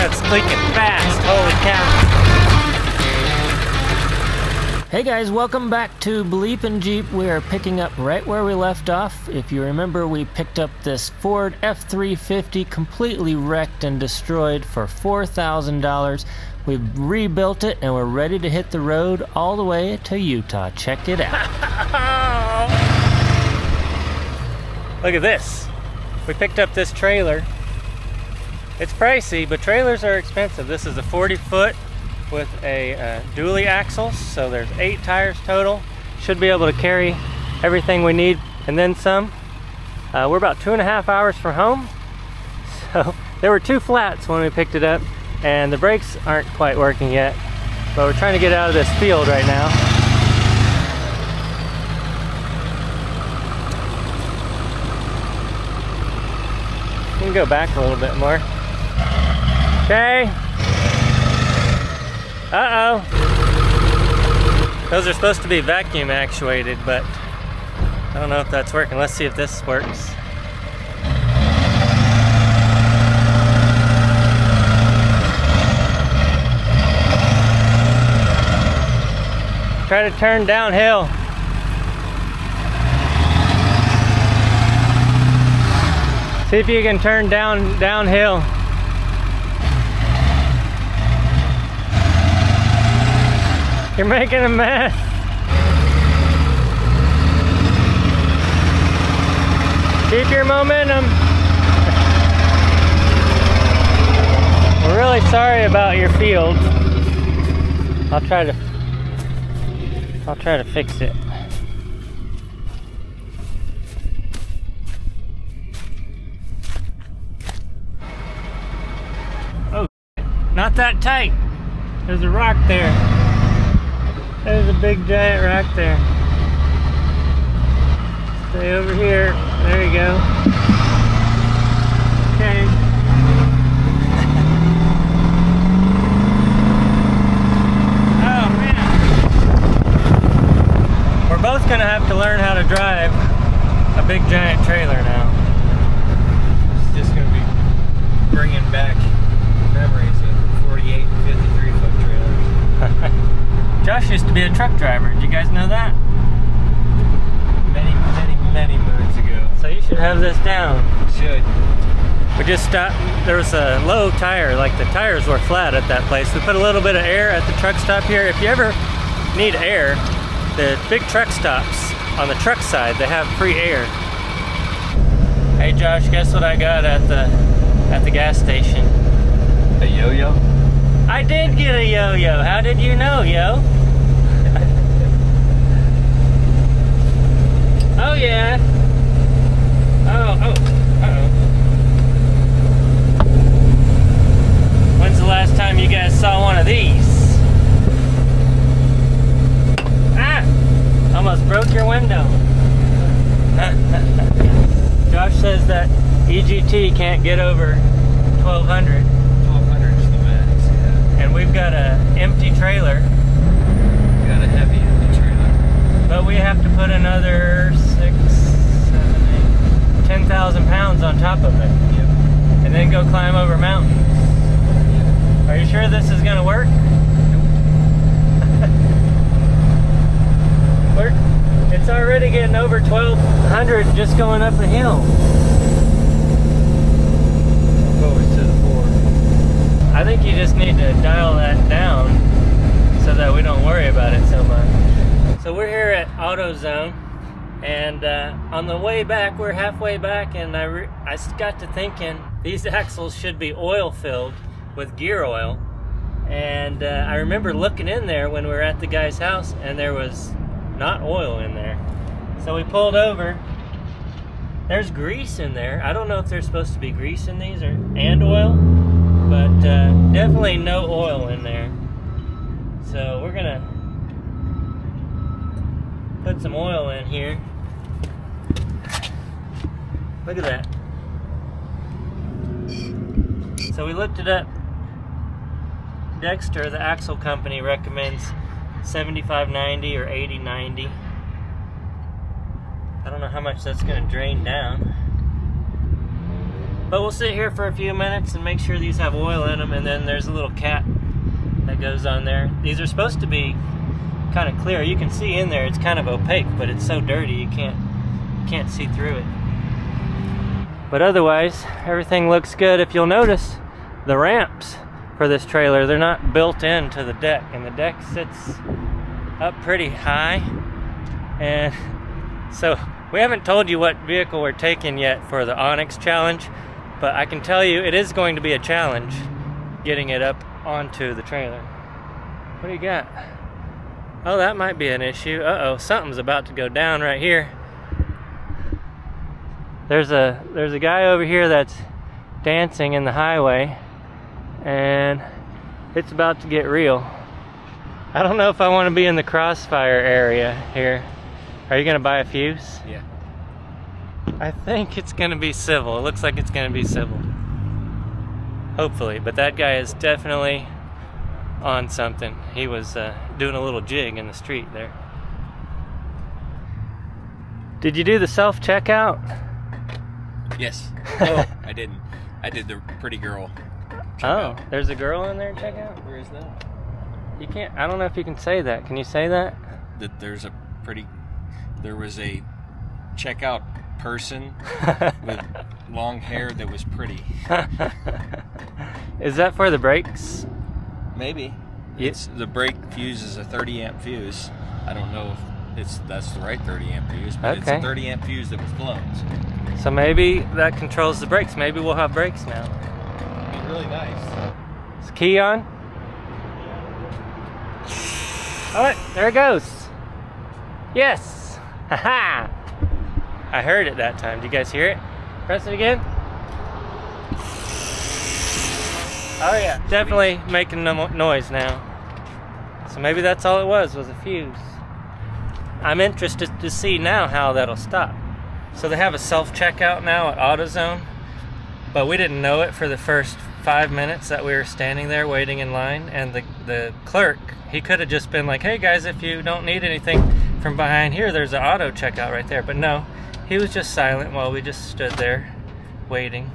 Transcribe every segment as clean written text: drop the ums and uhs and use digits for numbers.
That's clicking fast, holy cow. Hey guys, welcome back to BleepinJeep. We are picking up right where we left off. If you remember, we picked up this Ford F350 completely wrecked and destroyed for $4,000. We've rebuilt it and we're ready to hit the road all the way to Utah. Check it out. Look at this. We picked up this trailer. It's pricey, but trailers are expensive. This is a 40-foot with a dually axles, so there's 8 tires total. Should be able to carry everything we need and then some. We're about 2.5 hours from home, so there were 2 flats when we picked it up, and the brakes aren't quite working yet, but we're trying to get out of this field right now. We can go back a little bit more. Okay. Uh-oh. Those are supposed to be vacuum actuated, but I don't know if that's working. Let's see if this works. Try to turn downhill. See if you can turn downhill. You're making a mess. Keep your momentum. We're really sorry about your field. I'll try to fix it. Oh, not that tight. There's a rock there. There's a big giant rock there. Stay over here. There you go. Okay. Oh man. We're both gonna have to learn how to drive a big giant trailer now. It's just gonna be bringing back memories of 48 and 53 foot trailers. Josh used to be a truck driver. Did you guys know that? Many moons ago. So you should have this down. Should. We just stopped. There was a low tire, like the tires were flat at that place. We put a little bit of air at the truck stop here. If you ever need air, the big truck stops on the truck side, they have free air. Hey Josh, guess what I got at the gas station? A yo-yo? I did get a yo-yo. How did you know, yo? Oh yeah. Uh-oh. When's the last time you guys saw one of these? Ah! Almost broke your window. Josh says that EGT can't get over 1200. 1200 is the max, yeah. And we've got a empty trailer. We got a heavy empty trailer. But we have to put another 10,000 pounds on top of it. Yep. And then go climb over mountains. Yep. Are you sure this is gonna work? Nope. It's already getting over 1200 just going up a hill. Forward to the floor. I think you just need to dial that down so that we don't worry about it so much. So we're here at AutoZone, and on the way back, we're halfway back, and I got to thinking these axles should be oil filled with gear oil. And I remember looking in there when we were at the guy's house, and there was not oil in there. So we pulled over. There's grease in there. I don't know if there's supposed to be grease in these and oil, but definitely no oil in there. So we're gonna put some oil in here. Look at that. So we looked it up. Dexter, the axle company, recommends 75/90 or 80/90. I don't know how much that's going to drain down. But we'll sit here for a few minutes and make sure these have oil in them, and then there's a little cap that goes on there. These are supposed to be kind of clear. You can see in there, it's kind of opaque, but it's so dirty you can't see through it. But otherwise, everything looks good. If you'll notice, the ramps for this trailer, they're not built into the deck, and the deck sits up pretty high. And so we haven't told you what vehicle we're taking yet for the Onyx challenge, but I can tell you it is going to be a challenge getting it up onto the trailer. What do you got? Oh, that might be an issue. Uh-oh, something's about to go down right here. There's a guy over here that's dancing in the highway, and it's about to get real. I don't know if I want to be in the crossfire area here. Are you gonna buy a fuse? Yeah. I think it's gonna be civil. It looks like it's gonna be civil. Hopefully, but that guy is definitely on something. He was doing a little jig in the street there. Did you do the self-checkout? Yes. Oh, I didn't. I did the pretty girl checkout. Oh, there's a girl in there checkout? Where is that? You can't, I don't know if you can say that. Can you say that? That there was a checkout person with long hair that was pretty. Is that for the brakes? Maybe. It's the brake fuse is a 30 amp fuse. I don't know if that's the right 30 amp fuse, but it's a 30 amp fuse that was blown. So maybe that controls the brakes. Maybe we'll have brakes now. It'd be really nice. Is the key on? Alright, there it goes. Yes! Haha! I heard it that time. Did you guys hear it? Press it again. Oh yeah, definitely making no noise now. So maybe that's all it was a fuse. I'm interested to see now how that'll stop. So they have a self-checkout now at AutoZone, but we didn't know it for the first 5 minutes that we were standing there waiting in line, and the clerk, he could have just been like, hey guys, if you don't need anything from behind here, there's an auto checkout right there. But no, he was just silent while we just stood there waiting.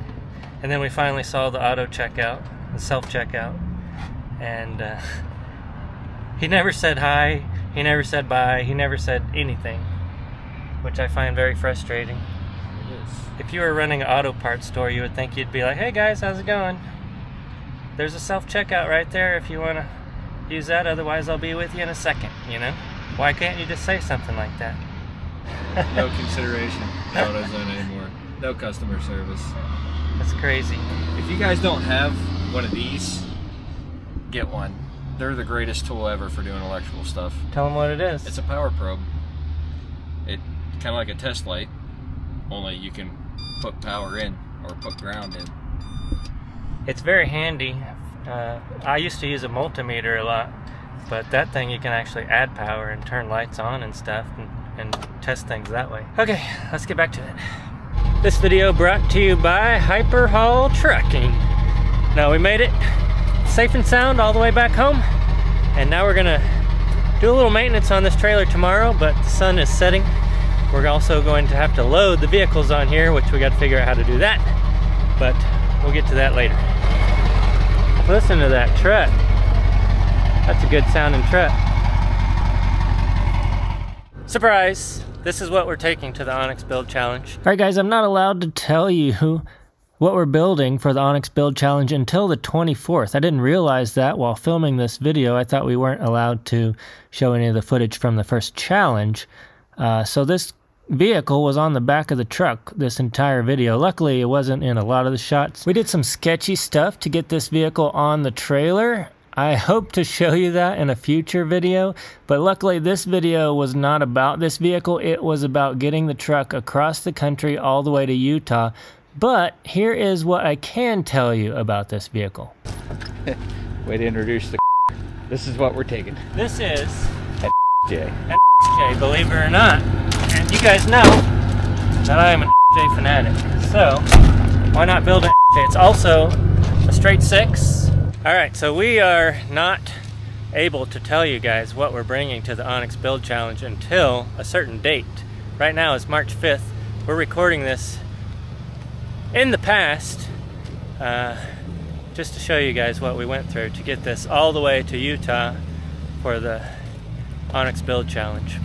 And then we finally saw the auto checkout, the self-checkout, and he never said hi, he never said bye, he never said anything, which I find very frustrating. It is. If you were running an auto parts store, you would think you'd be like, hey guys, how's it going? There's a self-checkout right there if you want to use that, otherwise I'll be with you in a second, you know? Why can't you just say something like that? No consideration. AutoZone anymore. No customer service. That's crazy. If you guys don't have one of these, get one. They're the greatest tool ever for doing electrical stuff. Tell them what it is. It's a power probe. It kind of like a test light, only you can put power in or put ground in. It's very handy. I used to use a multimeter a lot, but that thing you can actually add power and turn lights on and stuff and test things that way. Okay, let's get back to it. This video brought to you by Hyperhaul Trucking. Now we made it safe and sound all the way back home, and now we're gonna do a little maintenance on this trailer tomorrow, but the sun is setting. We're also going to have to load the vehicles on here, which we got to figure out how to do that, but we'll get to that later. Listen to that truck. That's a good sounding truck. Surprise! This is what we're taking to the Onyx Build Challenge. Alright guys, I'm not allowed to tell you what we're building for the Onyx Build Challenge until the 24th. I didn't realize that while filming this video. I thought we weren't allowed to show any of the footage from the first challenge. So this vehicle was on the back of the truck this entire video. Luckily, it wasn't in a lot of the shots. We did some sketchy stuff to get this vehicle on the trailer. I hope to show you that in a future video, but luckily this video was not about this vehicle. It was about getting the truck across the country all the way to Utah. But here is what I can tell you about this vehicle. Way to introduce the This is what we're taking. This is an J. Believe it or not. And you guys know that I am an J fanatic. So why not build an J? It's also a straight 6. Alright, so we are not able to tell you guys what we're bringing to the Onyx Build Challenge until a certain date. Right now it's March 5th. We're recording this in the past, just to show you guys what we went through to get this all the way to Utah for the Onyx Build Challenge.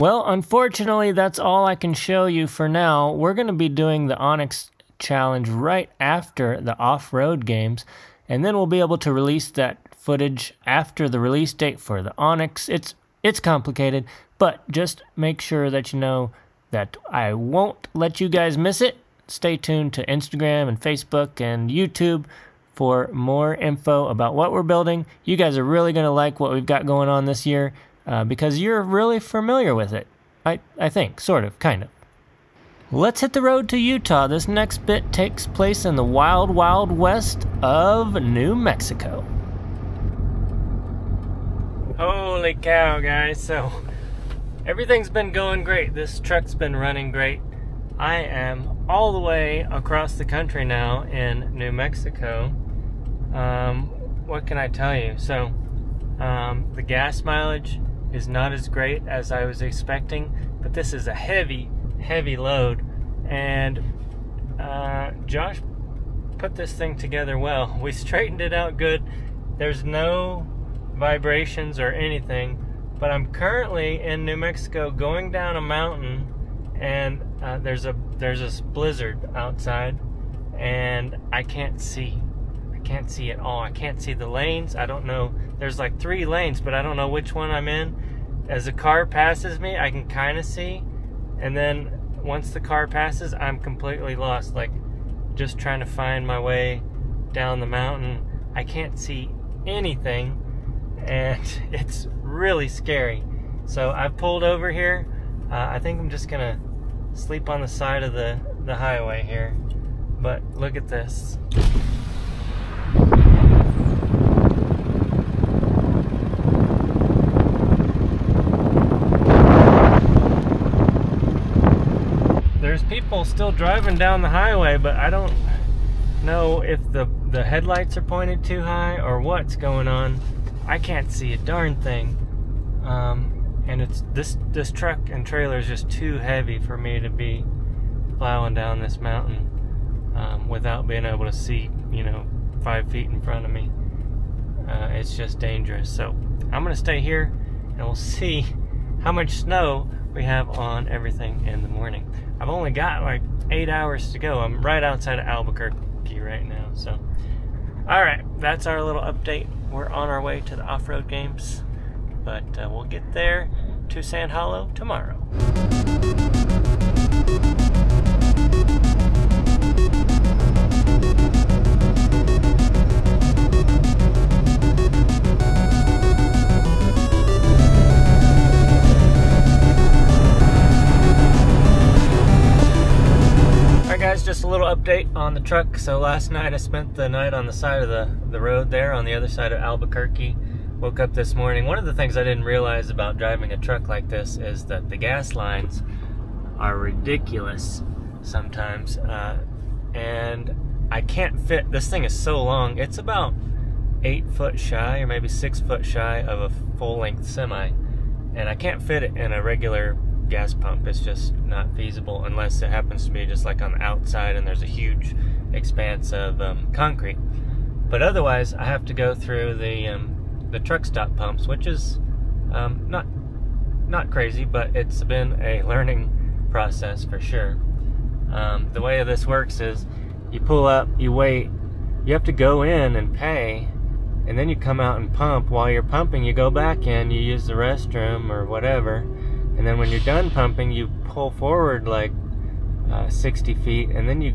Well, unfortunately, that's all I can show you for now. We're going to be doing the Onyx Challenge right after the Offroad Games, and then we'll be able to release that footage after the release date for the Onyx. It's complicated, but just make sure that you know that I won't let you guys miss it. Stay tuned to Instagram and Facebook and YouTube for more info about what we're building. You guys are really going to like what we've got going on this year. Because you're really familiar with it. I think, sort of, kind of. Let's hit the road to Utah. This next bit takes place in the wild, wild west of New Mexico. Holy cow, guys. So, everything's been going great. This truck's been running great. I am all the way across the country now in New Mexico. What can I tell you? So, the gas mileage is not as great as I was expecting, but this is a heavy, heavy load, and Josh put this thing together well. We straightened it out good. There's no vibrations or anything, but I'm currently in New Mexico going down a mountain, and there's a blizzard outside, and I can't see. I can't see at all. I can't see the lanes. I don't know. There's like 3 lanes, but I don't know which one I'm in. As a car passes me, I can kind of see, and then once the car passes, I'm completely lost, like just trying to find my way down the mountain. I can't see anything, and it's really scary. So I've pulled over here. I think I'm just gonna sleep on the side of the highway here, but look at this. There's people still driving down the highway, but I don't know if the headlights are pointed too high or what's going on. I can't see a darn thing. And it's this truck and trailer is just too heavy for me to be plowing down this mountain without being able to see, 5 feet in front of me. It's just dangerous. So I'm gonna stay here and we'll see how much snow we have on everything in the morning. I've only got like 8 hours to go. I'm right outside of Albuquerque right now. So, all right, that's our little update. We're on our way to the Offroad Games, but we'll get there to Sand Hollow tomorrow. Just a little update on the truck. So last night I spent the night on the side of the road there on the other side of Albuquerque. Woke up this morning. One of the things I didn't realize about driving a truck like this is that the gas lines are ridiculous sometimes, and I can't fit. This thing is so long. It's about 8 foot shy or maybe 6 foot shy of a full-length semi, and I can't fit it in a regular gas pump. It's just not feasible unless it happens to be just like on the outside and there's a huge expanse of concrete. But otherwise, I have to go through the truck stop pumps, which is not crazy, but it's been a learning process for sure. The way this works is you pull up, you wait, you have to go in and pay, and then you come out and pump. While you're pumping, you go back in, you use the restroom or whatever. And then when you're done pumping, you pull forward like 60 feet, and then you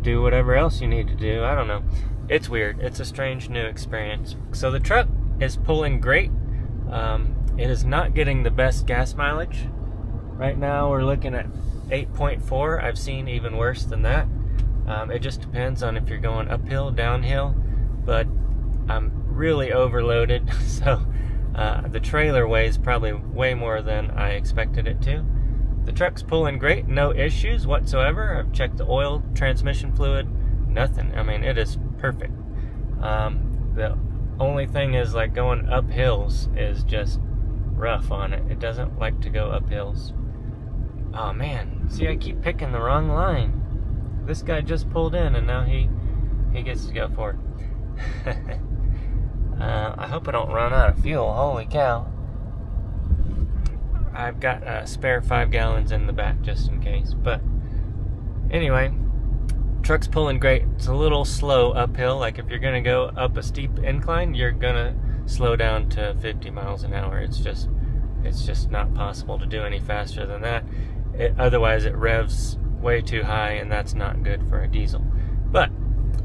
do whatever else you need to do. I don't know. It's weird. It's a strange new experience. So the truck is pulling great. It is not getting the best gas mileage. Right now we're looking at 8.4. I've seen even worse than that. It just depends on if you're going uphill, downhill, but I'm really overloaded, so the trailer weighs probably way more than I expected it to. The truck's pulling great, no issues whatsoever. I've checked the oil, transmission fluid, nothing. I mean, it is perfect. The only thing is, like, going up hills is just rough on it. It doesn't like to go up hills. Oh man, see, I keep picking the wrong line. This guy just pulled in and now he gets to go for it. I hope I don't run out of fuel. Holy cow. I've got a spare 5 gallons in the back just in case. But anyway, truck's pulling great. It's a little slow uphill. Like if you're gonna go up a steep incline, you're gonna slow down to 50 miles an hour. It's just not possible to do any faster than that. Otherwise it revs way too high, and that's not good for a diesel. But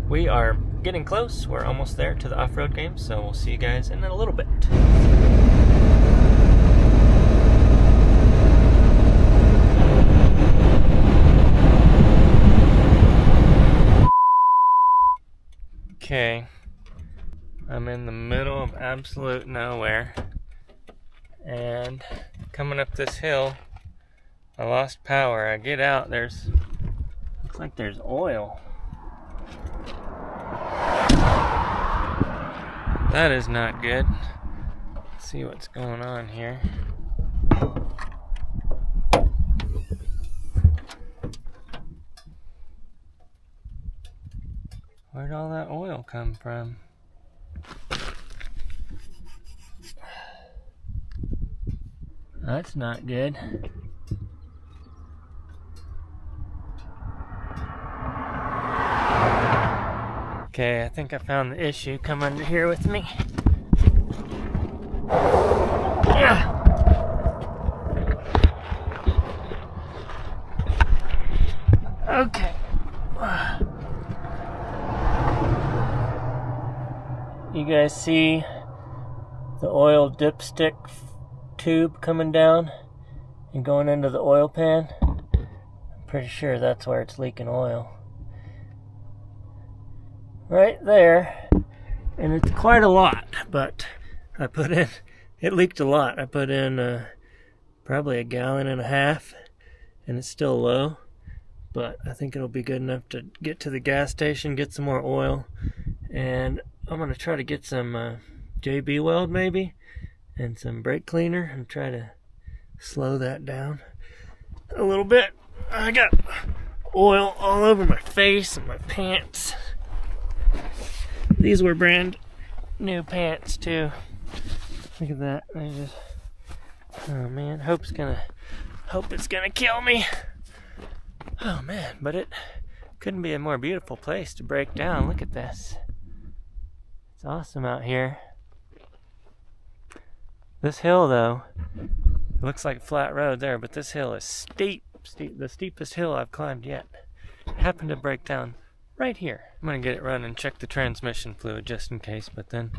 we are getting close. We're almost there to the Offroad Games, so we'll see you guys in a little bit. Okay, I'm in the middle of absolute nowhere, and coming up this hill, I lost power. I get out, looks like there's oil. That is not good. Let's see what's going on here. Where'd all that oil come from? That's not good. Okay, I think I found the issue. Come under here with me. Okay. You guys see the oil dipstick tube coming down and going into the oil pan? I'm pretty sure that's where it's leaking oil. Right there, and it's quite a lot, but I put in, it leaked a lot. I put in probably 1.5 gallons, and it's still low, but I think it'll be good enough to get to the gas station, get some more oil, and I'm gonna try to get some JB weld maybe, and some brake cleaner, and try to slow that down a little bit. I got oil all over my face and my pants. These were brand new pants too. Look at that. Oh man, hope it's gonna kill me. Oh man, but it couldn't be a more beautiful place to break down. Look at this. It's awesome out here. This hill though, it looks like a flat road there, but this hill is steep, the steepest hill I've climbed yet. It happened to break down right here. I'm gonna get it running and check the transmission fluid just in case, but then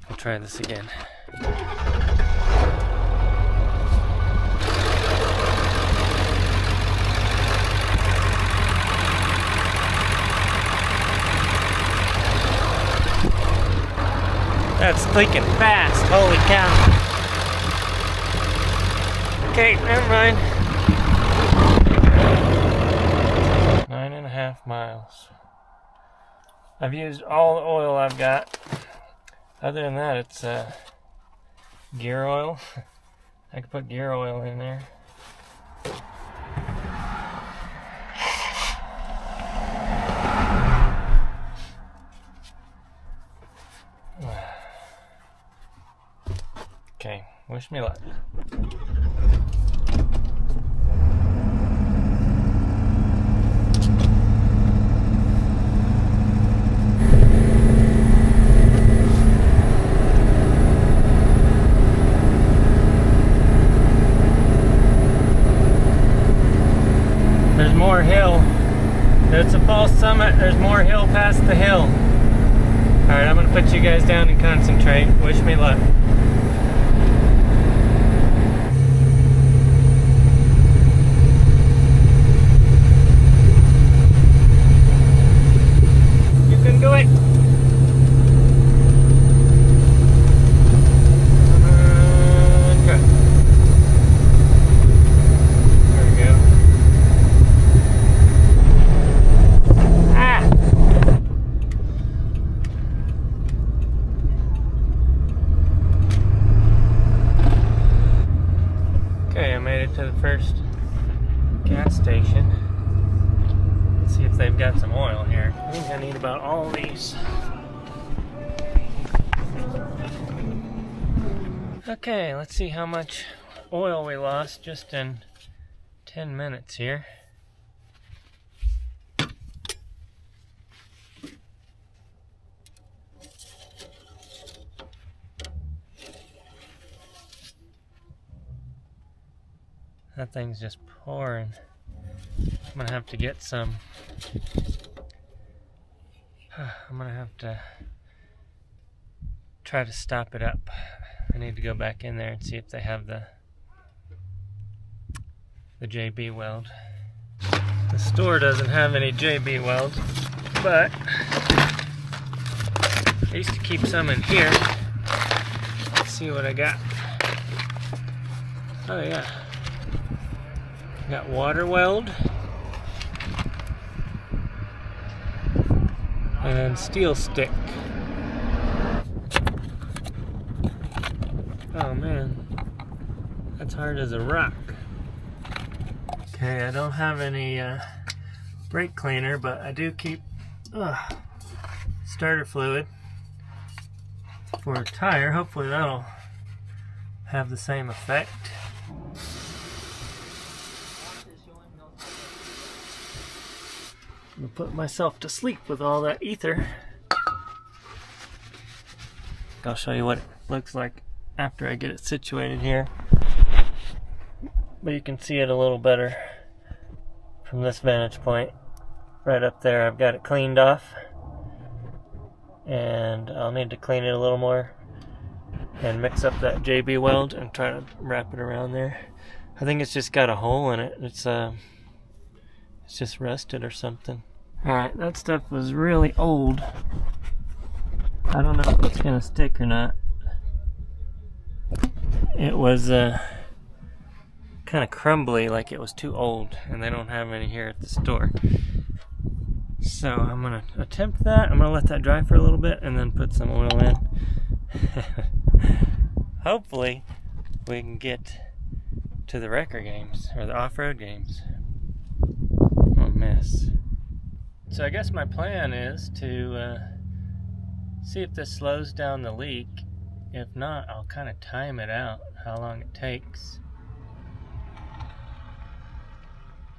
we'll try this again. That's leaking fast, holy cow. Okay, never mind. 9.5 miles. I've used all the oil I've got. Other than that, it's gear oil. I could put gear oil in there. Okay, wish me luck. There's more hill. It's a false summit. There's more hill past the hill. Alright, I'm going to put you guys down and concentrate. Wish me luck. it to the first gas station. Let's see if they've got some oil here. I think I need about all these. Okay, let's see how much oil we lost just in 10 minutes here. That thing's just pouring. I'm gonna have to get some. I'm gonna have to try to stop it up. I need to go back in there and see if they have the JB weld. The store doesn't have any JB welds, but I used to keep some in here. Let's see what I got. Oh yeah. Got water weld and steel stick. Oh man, that's hard as a rock. Okay, I don't have any brake cleaner, but I do keep starter fluid for a tire. Hopefully that'll have the same effect. I'm gonna put myself to sleep with all that ether. I'll show you what it looks like after I get it situated here. But you can see it a little better from this vantage point. Right up there, I've got it cleaned off. And I'll need to clean it a little more and mix up that JB weld and try to wrap it around there. I think it's just got a hole in it. It's just rusted or something. Alright, that stuff was really old. I don't know if it's gonna stick or not. It was kind of crumbly, like it was too old, and they don't have any here at the store. So I'm gonna attempt that. I'm gonna let that dry for a little bit and then put some oil in. Hopefully we can get to the Wrecker Games, or the Offroad Games. Oh, mess. So I guess my plan is to see if this slows down the leak. If not, I'll kind of time it out, how long it takes.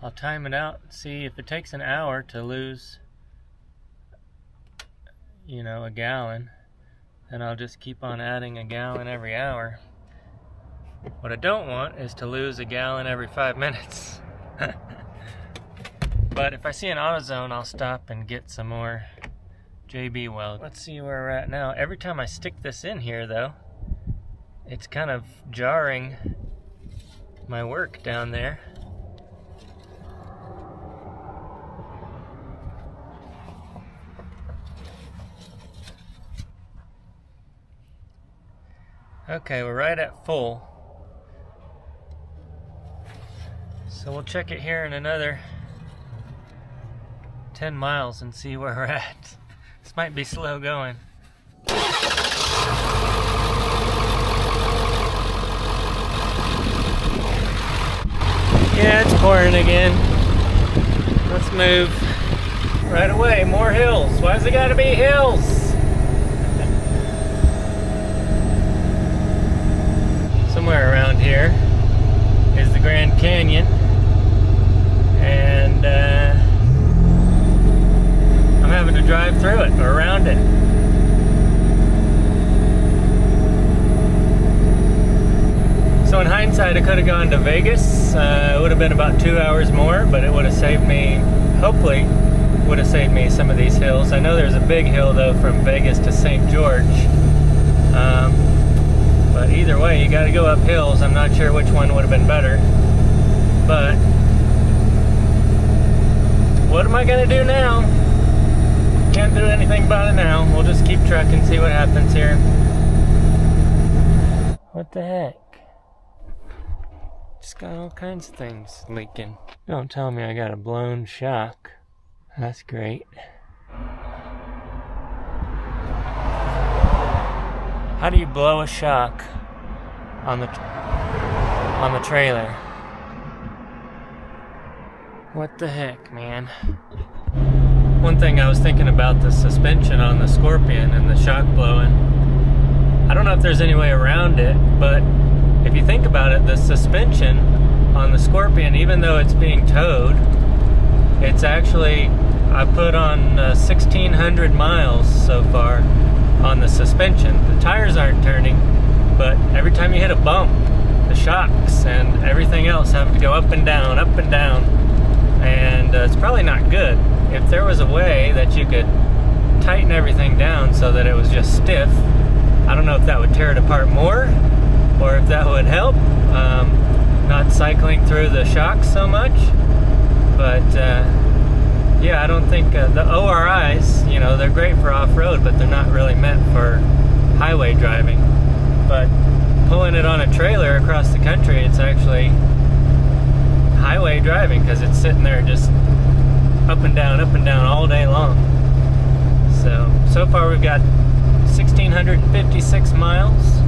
I'll time it out and see if it takes an hour to lose, you know, a gallon. Then I'll just keep on adding a gallon every hour. What I don't want is to lose a gallon every 5 minutes. But if I see an AutoZone, I'll stop and get some more JB weld. Let's see where we're at now. Every time I stick this in here though, it's kind of jarring my work down there. Okay, we're right at full. So we'll check it here in another 10 miles and see where we're at. This might be slow going. Yeah, it's pouring again. Let's move right away. More hills. Why's it gotta be hills? Somewhere around here is the Grand Canyon, and I'm having to drive through it or around it. So in hindsight, I could have gone to Vegas. It would have been about 2 hours more, but it would have saved me, hopefully, would have saved me some of these hills. I know there's a big hill though from Vegas to St. George. But either way, you gotta go up hills. I'm not sure which one would have been better. But what am I gonna do now? Can't do anything about it now. We'll just keep trucking, see what happens here. What the heck? Just got all kinds of things leaking. Don't tell me I got a blown shock. That's great. How do you blow a shock on the trailer? What the heck, man? One thing I was thinking about the suspension on the Scorpion and the shock blowing. I don't know if there's any way around it, but if you think about it, the suspension on the Scorpion, even though it's being towed, it's actually, I put on 1,600 miles so far on the suspension. The tires aren't turning, but every time you hit a bump, the shocks and everything else have to go up and down, and it's probably not good. If there was a way that you could tighten everything down so that it was just stiff, I don't know if that would tear it apart more or if that would help, not cycling through the shocks so much. But yeah, I don't think the ORIs, you know, they're great for off-road, but they're not really meant for highway driving. But pulling it on a trailer across the country, it's actually highway driving because it's sitting there just up and down all day long. So far we've got 1,656 miles,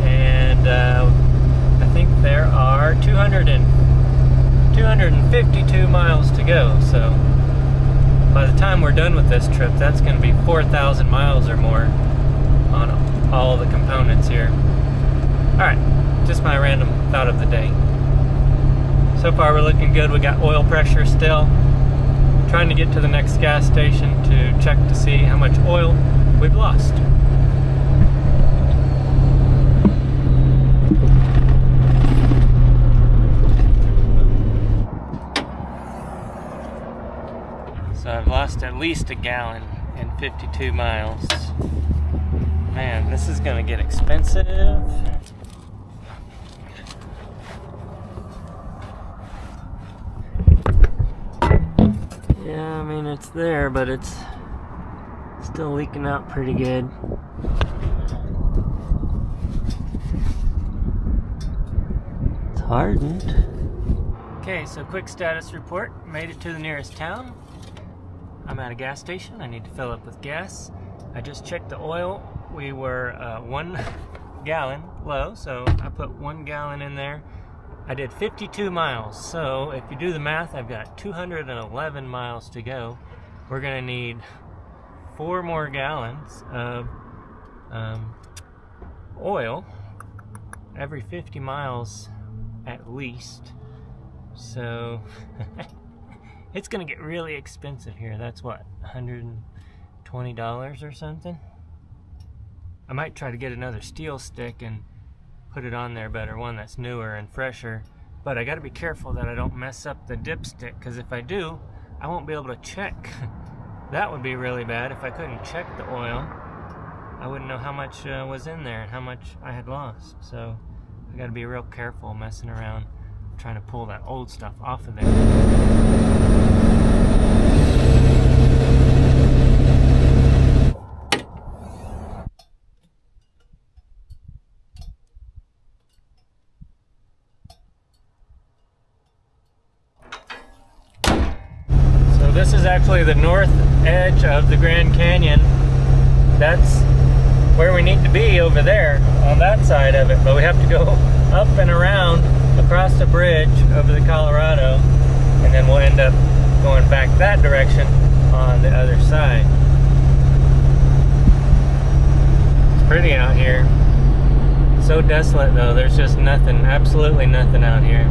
and I think there are 252 miles to go. So by the time we're done with this trip, that's going to be 4,000 miles or more on all the components here. Alright, just my random thought of the day. So far we're looking good. We got oil pressure still. Trying to get to the next gas station to check to see how much oil we've lost. So I've lost at least a gallon in 52 miles. Man, this is gonna get expensive. Yeah, I mean, it's there, but it's still leaking out pretty good. It's hardened. Okay, so quick status report. Made it to the nearest town. I'm at a gas station. I need to fill up with gas. I just checked the oil. We were 1 gallon low, so I put 1 gallon in there. I did 52 miles, so if you do the math, I've got 211 miles to go. We're gonna need 4 more gallons of oil every 50 miles at least. So it's gonna get really expensive here. That's what, $120 or something? I might try to get another steel stick and put it on there better, one that's newer and fresher. But I gotta be careful that I don't mess up the dipstick, because if I do, I won't be able to check. That would be really bad if I couldn't check the oil. I wouldn't know how much was in there and how much I had lost. So I gotta be real careful messing around trying to pull that old stuff off of there. This is actually the north edge of the Grand Canyon. That's where we need to be, over there on that side of it, but we have to go up and around across the bridge over the Colorado, and then we'll end up going back that direction on the other side. It's pretty out here. So desolate though, there's just nothing, absolutely nothing out here.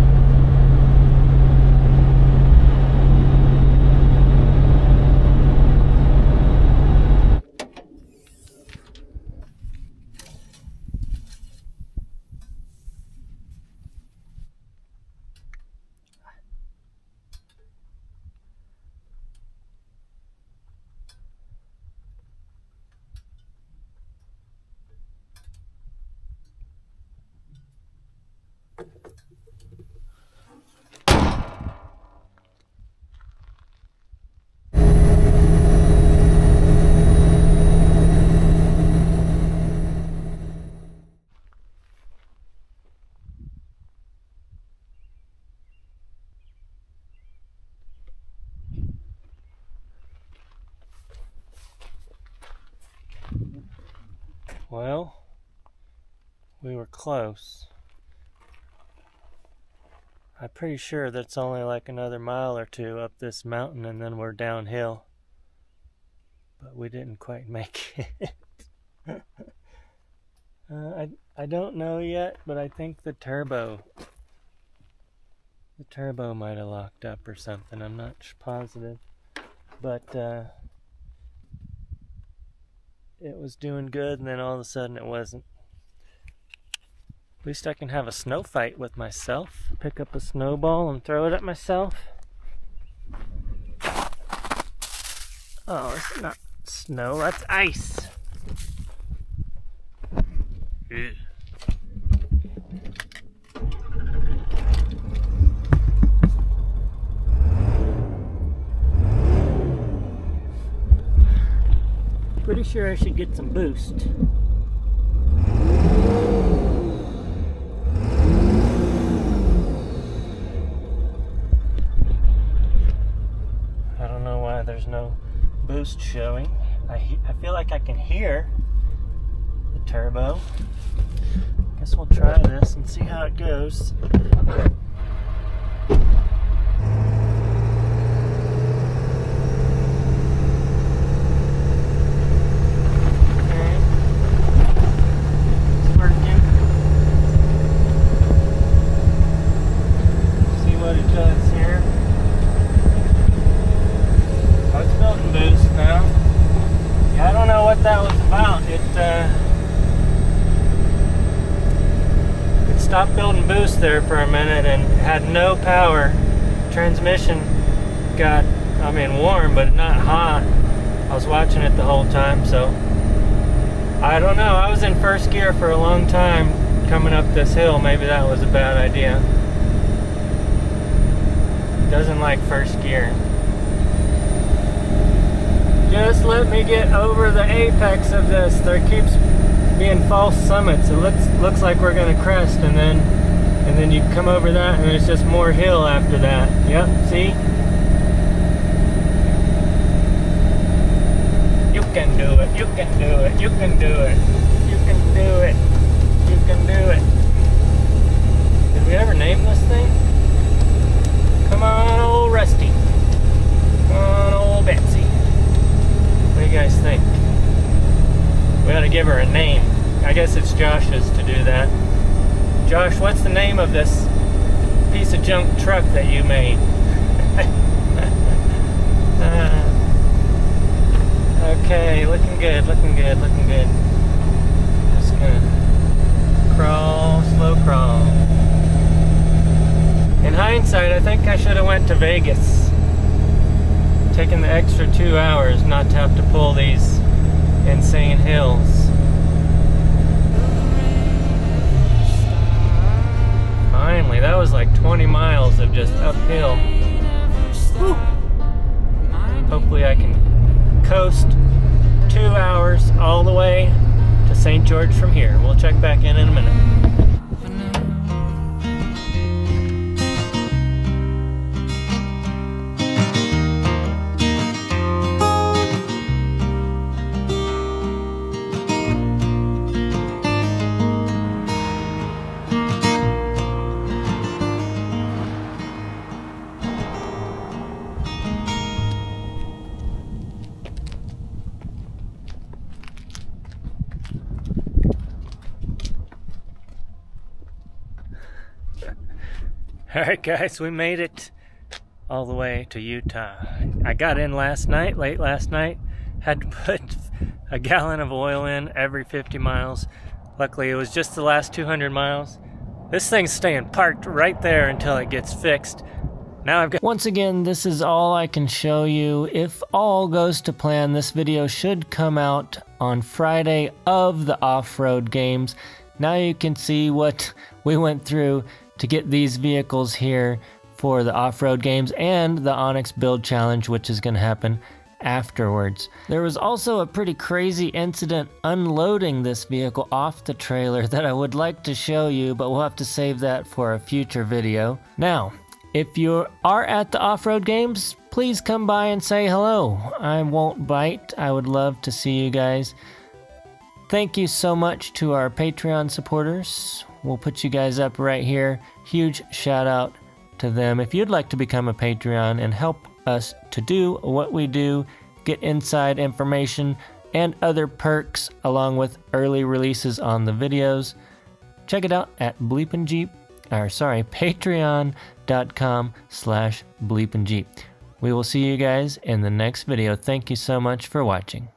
Well, we were close. I'm pretty sure that's only like another mile or two up this mountain and then we're downhill. But we didn't quite make it. I don't know yet, but I think the turbo might have locked up or something. I'm not positive, but it was doing good, and then all of a sudden it wasn't. At least I can have a snow fight with myself. Pick up a snowball and throw it at myself. Oh, it's not snow, that's ice. Ugh. Pretty sure I should get some boost. I don't know why there's no boost showing. I feel like I can hear the turbo. Guess we'll try this and see how it goes. Stopped building boost there for a minute and had no power. Transmission got, warm, but not hot. I was watching it the whole time, so I don't know. I was in first gear for a long time coming up this hill. Maybe that was a bad idea. Doesn't like first gear. Just let me get over the apex of this. There keeps being false summits. It looks like we're gonna crest, and then you come over that and it's just more hill after that. Yep, see? You can do it, you can do it, you can do it, you can do it, you can do it. Did we ever name this thing? Come on, old Rusty. Come on, old Betsy. What do you guys think? We ought to give her a name. I guess it's Josh's to do that. Josh, what's the name of this piece of junk truck that you made? Okay, looking good, looking good, looking good. Just gonna crawl, slow crawl. In hindsight, I think I should have went to Vegas. Taken the extra 2 hours not to have to pull these insane hills. Finally, that was like 20 miles of just uphill. Whew. Hopefully I can coast 2 hours all the way to St. George from here. We'll check back in a minute. Alright guys, we made it all the way to Utah. I got in last night, late last night. Had to put a gallon of oil in every 50 miles. Luckily it was just the last 200 miles. This thing's staying parked right there until it gets fixed. Now I've got... Once again, this is all I can show you. If all goes to plan, this video should come out on Friday of the Offroad Games. Now you can see what we went through to get these vehicles here for the Offroad Games and the Onyx Build Challenge, which is going to happen afterwards. There was also a pretty crazy incident unloading this vehicle off the trailer that I would like to show you, but we'll have to save that for a future video. Now, if you are at the Offroad Games, please come by and say hello. I won't bite. I would love to see you guys. Thank you so much to our Patreon supporters. We'll put you guys up right here. Huge shout out to them. If you'd like to become a Patreon and help us to do what we do, get inside information and other perks along with early releases on the videos, check it out at patreon.com/BleepinJeep. We will see you guys in the next video. Thank you so much for watching.